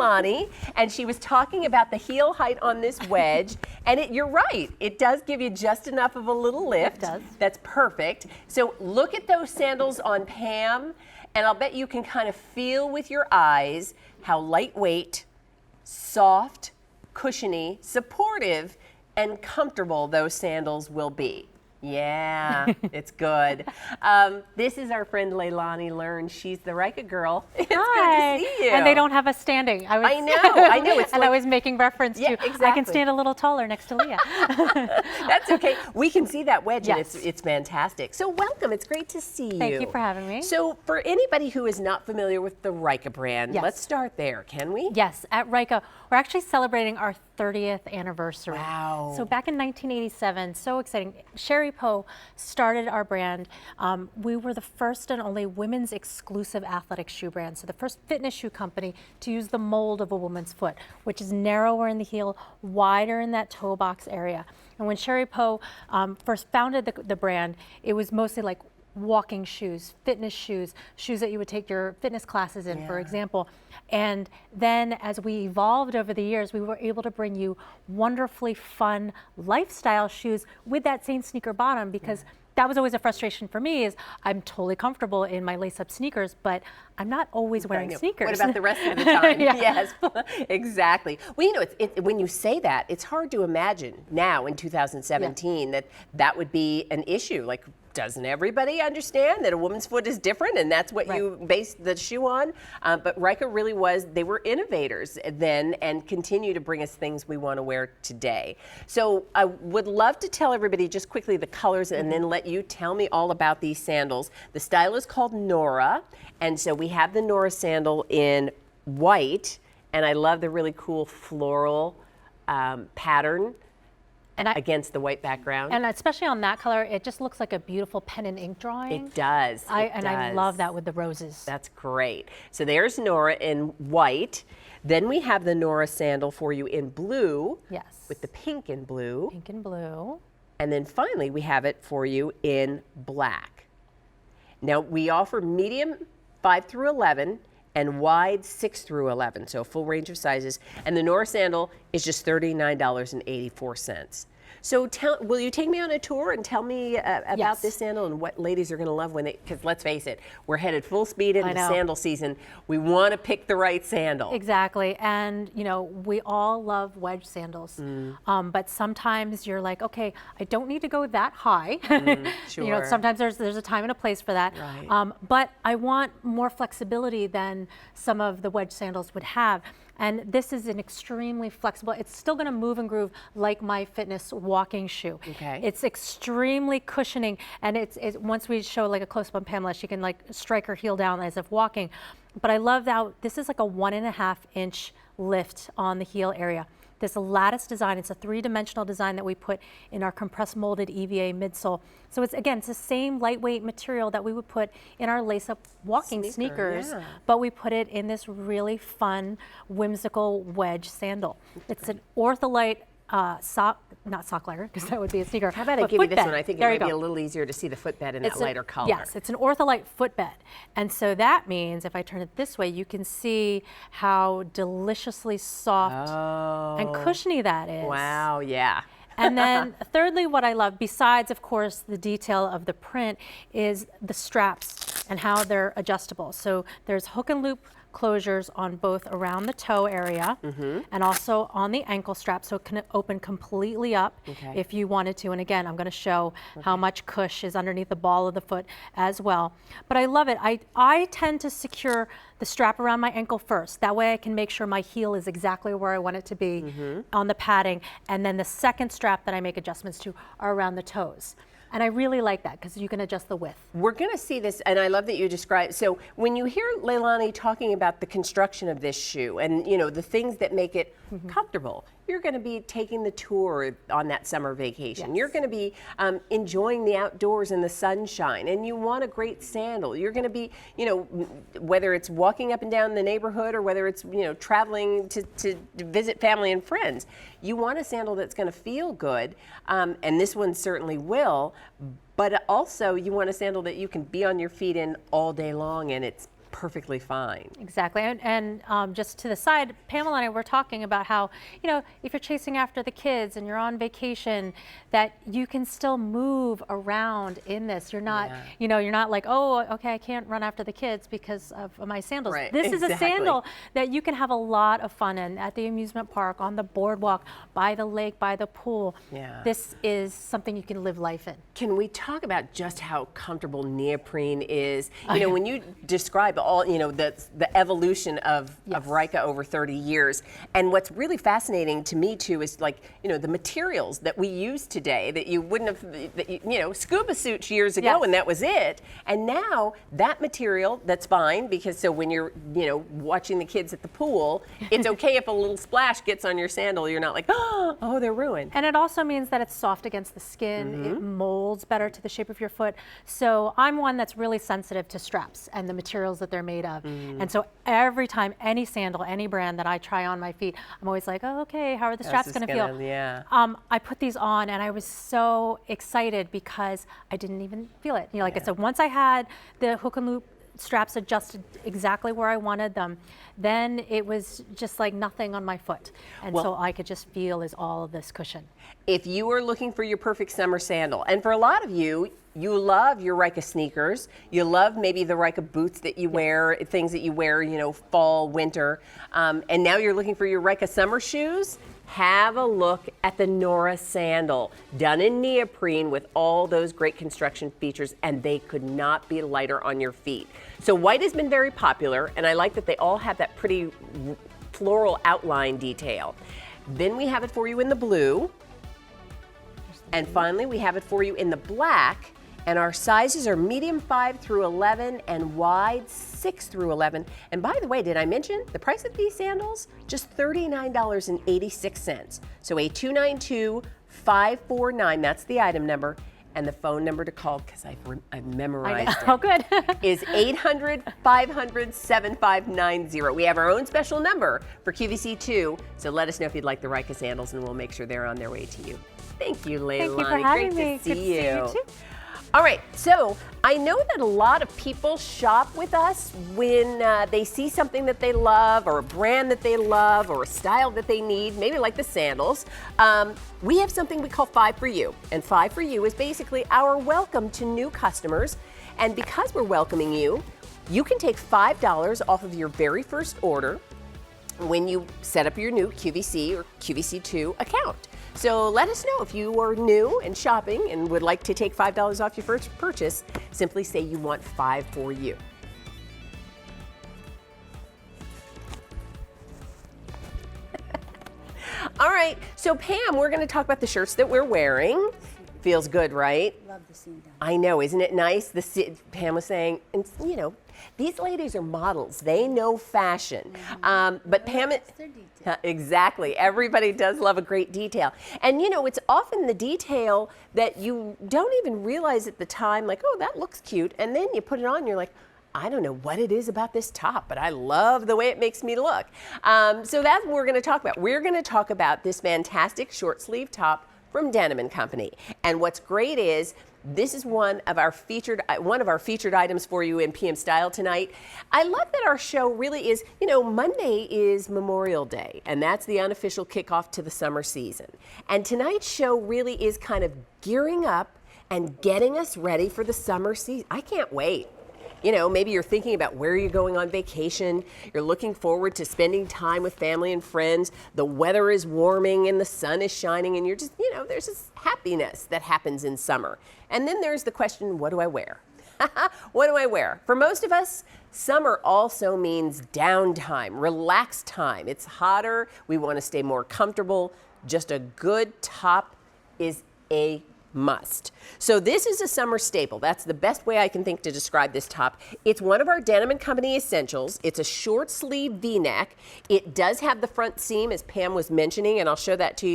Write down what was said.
Leilani, and she was talking about the heel height on this wedge, and you're right, it does give you just enough of a little lift. It does. That's perfect. So look at those sandals on Pam, and I'll bet you can kind of feel with your eyes how lightweight, soft, cushiony, supportive, and comfortable those sandals will be. Yeah, it's good. This is our friend Leilani Learn. She's the Ryka girl. It's Hi. good to see you. And they don't have us standing. I know. It's and like, I was making reference to, exactly. I can stand a little taller next to Leah. That's okay. We can see that wedge, yes. and it's fantastic. So welcome. It's great to see you. Thank you for having me. So for anybody who is not familiar with the Ryka brand, yes. let's start there, can we? Yes, at Ryka, we're actually celebrating our 30th anniversary. Wow. So back in 1987, so exciting. Sherry Poe started our brand. We were the first and only women's exclusive athletic shoe brand. So the first fitness shoe company to use the mold of a woman's foot, which is narrower in the heel, wider in that toe box area. And when Sherry Poe first founded the brand, it was mostly like walking shoes, fitness shoes, shoes that you would take your fitness classes in, for example. And then as we evolved over the years, we were able to bring you wonderfully fun lifestyle shoes with that same sneaker bottom, because that was always a frustration for me, is I'm totally comfortable in my lace-up sneakers, but I'm not always wearing sneakers. What about the rest of the time? Yes, exactly. Well, you know, when you say that, it's hard to imagine now in 2017 that would be an issue. Like, doesn't everybody understand that a woman's foot is different, and that's what you base the shoe on? But Ryka really they were innovators then and continue to bring us things we want to wear today. So I would love to tell everybody just quickly the colors and then let you tell me all about these sandals. The style is called Nora, and so we have the Nora sandal in white, and I love the really cool floral pattern against the white background. And especially on that color, it just looks like a beautiful pen and ink drawing. It does. I love that with the roses. That's great. So there's Nora in white. Then we have the Nora sandal for you in blue. Yes. With the pink and blue. Pink and blue. And then finally we have it for you in black. Now we offer medium 5 through 11 and wide 6 through 11, so a full range of sizes. And the Nora sandal is just $39.84. So will you take me on a tour and tell me about this sandal and what ladies are going to love when because let's face it, we're headed full speed into sandal season. We want to pick the right sandal. Exactly, and you know, we all love wedge sandals, but sometimes you're like, okay, I don't need to go that high. Sure. You know, sometimes there's a time and a place for that. Right. But I want more flexibility than some of the wedge sandals would have. And this is an extremely flexible, it's still gonna move and groove like my fitness walking shoe. Okay. It's extremely cushioning, and it's once we show like a close-up on Pamela, she can like strike her heel down as if walking. But I love that this is like a 1.5 inch lift on the heel area. This lattice design, it's a 3-dimensional design that we put in our compressed molded EVA midsole. So it's the same lightweight material that we would put in our lace-up walking sneakers, but we put it in this really fun, whimsical wedge sandal. It's an ortholite not sock liner, because that would be a sneaker. How about I give you this one? I think it might be a little easier to see the footbed in that lighter color. Yes, it's an ortholite footbed. And so that means if I turn it this way, you can see how deliciously soft and cushiony that is. Wow, yeah. And then thirdly, what I love, besides of course the detail of the print, is the straps and how they're adjustable. So there's hook and loop closures on both around the toe area and also on the ankle strap, so it can open completely up if you wanted to. And again, I'm going to show how much cush is underneath the ball of the foot as well. But I love it. I tend to secure the strap around my ankle first. That way I can make sure my heel is exactly where I want it to be on the padding. And then the second strap that I make adjustments to are around the toes. And I really like that because you can adjust the width. We're going to see this, and I love that you describe. So when you hear Leilani talking about the construction of this shoe and the things that make it comfortable, you're going to be taking the tour on that summer vacation. You're going to be enjoying the outdoors and the sunshine, and you want a great sandal. You're going to be, whether it's walking up and down the neighborhood or whether it's, traveling to visit family and friends, you want a sandal that's going to feel good, and this one certainly will, but also you want a sandal that you can be on your feet in all day long, and it's perfectly fine. Exactly, and just to the side, Pamela and I were talking about how, if you're chasing after the kids and you're on vacation, that you can still move around in this. You're not, you're not like, oh, okay, I can't run after the kids because of my sandals. Right, This is a exactly. sandal that you can have a lot of fun in at the amusement park, on the boardwalk, by the lake, by the pool. Yeah. This is something you can live life in. Can we talk about just how comfortable neoprene is? When you describe all, the evolution of Ryka over 30 years, and what's really fascinating to me too is like, the materials that we use today that you wouldn't have, scuba suits years ago and that was it. And now that material, that's fine because so when you're, watching the kids at the pool, it's okay if a little splash gets on your sandal, you're not like, oh, they're ruined. And it also means that it's soft against the skin. It molds better to the shape of your foot. So I'm one that's really sensitive to straps and the materials that they're made of. And so every time any sandal, any brand that I try on my feet, I'm always like, oh, okay, how are the straps going to feel? Yeah. I put these on and I was so excited because I didn't even feel it. Like I said, once I had the hook and loop straps adjusted exactly where I wanted them, then it was just like nothing on my foot. And so I could just feel is all of this cushion. If you are looking for your perfect summer sandal, and for a lot of you, you love your Ryka sneakers, you love maybe the Ryka boots that you wear, things that you wear, fall, winter, and now you're looking for your Ryka summer shoes, have a look at the Nora sandal, done in neoprene with all those great construction features, and they could not be lighter on your feet. So white has been very popular, and I like that they all have that pretty floral outline detail. Then we have it for you in the blue, and finally we have it for you in the black. And our sizes are medium 5 through 11 and wide 6 through 11. And by the way, did I mention the price of these sandals? Just $39.86. So a 292-549, that's the item number. And the phone number to call, because I've memorized it. Oh, good. Is 800-500-7590. We have our own special number for QVC too. So let us know if you'd like the Ryka sandals and we'll make sure they're on their way to you. Thank you, Leilani. Thank you for having me. Great to see you. Good to see you too. All right, so I know that a lot of people shop with us when they see something that they love or a brand that they love or a style that they need, maybe like the sandals. We have something we call 5 for You, and 5 for You is basically our welcome to new customers. And because we're welcoming you, you can take $5 off of your very first order when you set up your new QVC or QVC2 account. So let us know if you are new and shopping and would like to take $5 off your first purchase. Simply say you want 5 for you. All right, so Pam, we're going to talk about the shirts that we're wearing. Feels good, right? Love the sandal. I know, isn't it nice? Pam was saying, and these ladies are models. They know fashion. But Pam, exactly. Everybody does love a great detail. And it's often the detail that you don't even realize at the time, like, oh, that looks cute. And then you put it on, and you're like, I don't know what it is about this top, but I love the way it makes me look. So that's what we're going to talk about. We're going to talk about this fantastic short sleeve top from Denim & Company. And what's great is this is one of our featured items for you in PM Style tonight. I love that our show really is, Monday is Memorial Day, and that's the unofficial kickoff to the summer season. And tonight's show really is kind of gearing up and getting us ready for the summer season. I can't wait. Maybe you're thinking about where you're going on vacation. You're looking forward to spending time with family and friends. The weather is warming and the sun is shining and you're just, there's this happiness that happens in summer. And then there's the question, what do I wear? What do I wear? For most of us, summer also means downtime, relaxed time. It's hotter. We want to stay more comfortable. Just a good top is a must. So this is a summer staple. That's the best way I can think to describe this top. It's one of our Denim & Company essentials. It's a short sleeve V-neck. It does have the front seam, as Pam was mentioning, and I'll show that to you.